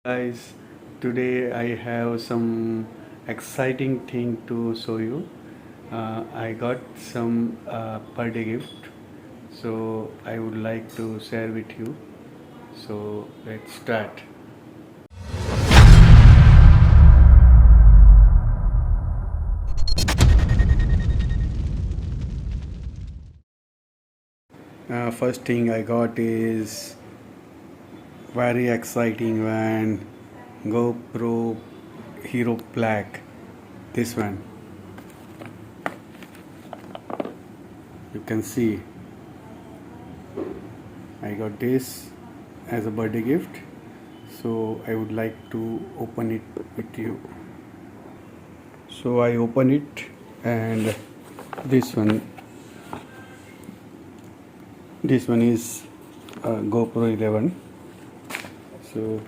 Guys, today I have some exciting thing to show you. I got some birthday gift, so I would like to share with you. So let's start. First thing I got is very exciting one, GoPro Hero Black. This one, you can see. I got this as a birthday gift, so I would like to open it with you. So I open it, and this one is GoPro 11. So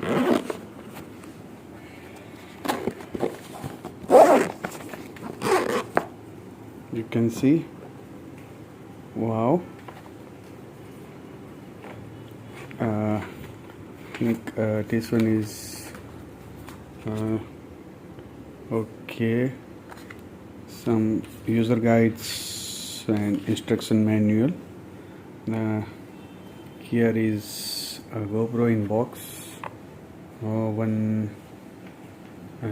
you can see, wow. I think this one is okay. Some user guides and instruction manual. Here is a GoPro in box, one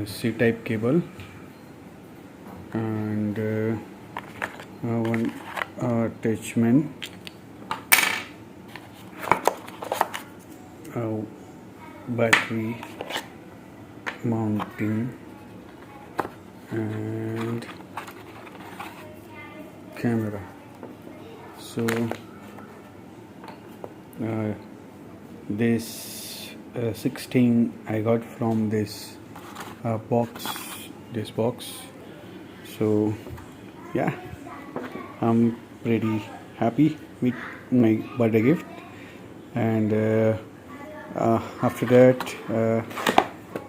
C-type cable, and one attachment, battery mounting, and camera. So this 16 I got from this box. So yeah, I'm pretty happy with my birthday gift. And after that,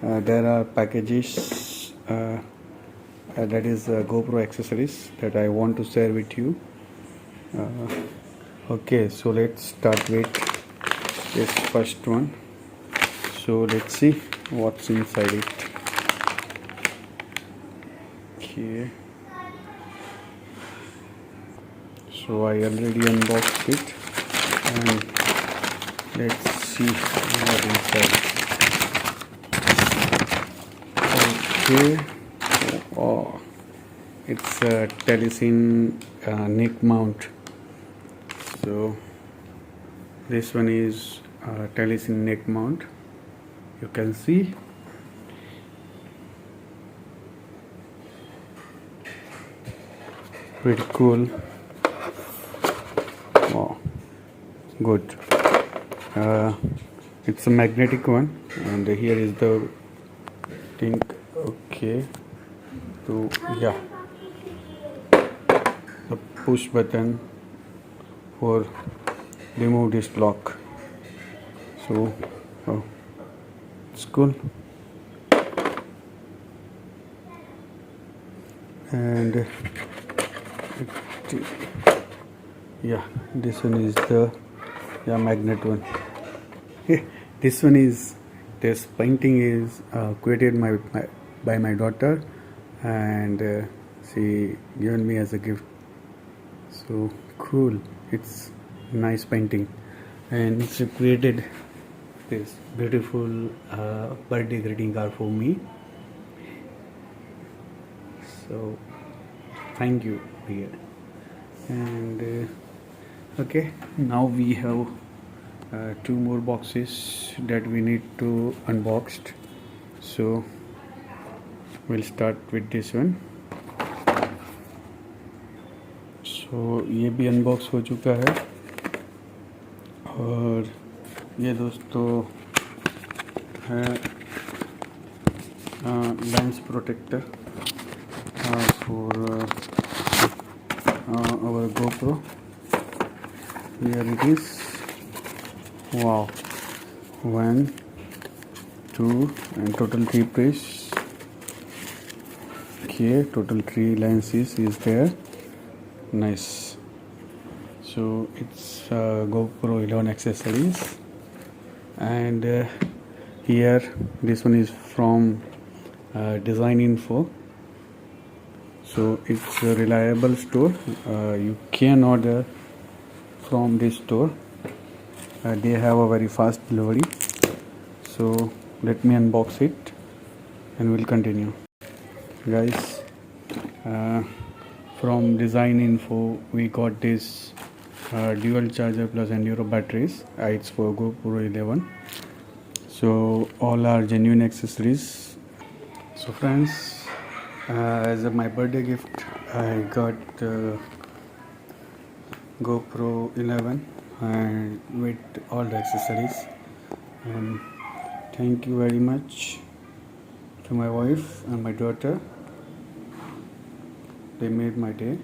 there are packages, that is GoPro accessories that I want to share with you. Okay, so let's start with this first one. So let's see what's inside it. Okay, so I already unboxed it, and let's see what inside. Okay, oh, it's a Telesin neck mount. So this one is Telesin neck mount. You can see. Pretty cool. Wow, good. It's a magnetic one, and here is the thing. Okay, so yeah, the push button for remove this lock. So oh, it's cool. And yeah, this one is the magnet one. This one is, this painting is created by my daughter, and she given me as a gift. So cool, it's nice painting, and she created this beautiful birthday greeting card for me. So thank you, dear. And okay, now we have two more boxes that we need to unbox. So we'll start with this one. So ये भी unbox हो चुका है, और ये दोस्तों है lens protector for our GoPro. Here it is. Wow, 1, 2, and total 3 pairs. Okay, total 3 lenses is there. Nice. So it's GoPro 11 accessories, and here this one is from Design Info. So it's a reliable store. You can order from this store. They have a very fast delivery. So let me unbox it and we'll continue. Guys, from Design Info we got this dual charger plus enduro batteries. It's for GoPro 11. So all are genuine accessories. So friends, as my birthday gift I got GoPro 11 and with all the accessories, and thank you very much to my wife and my daughter. They made my day.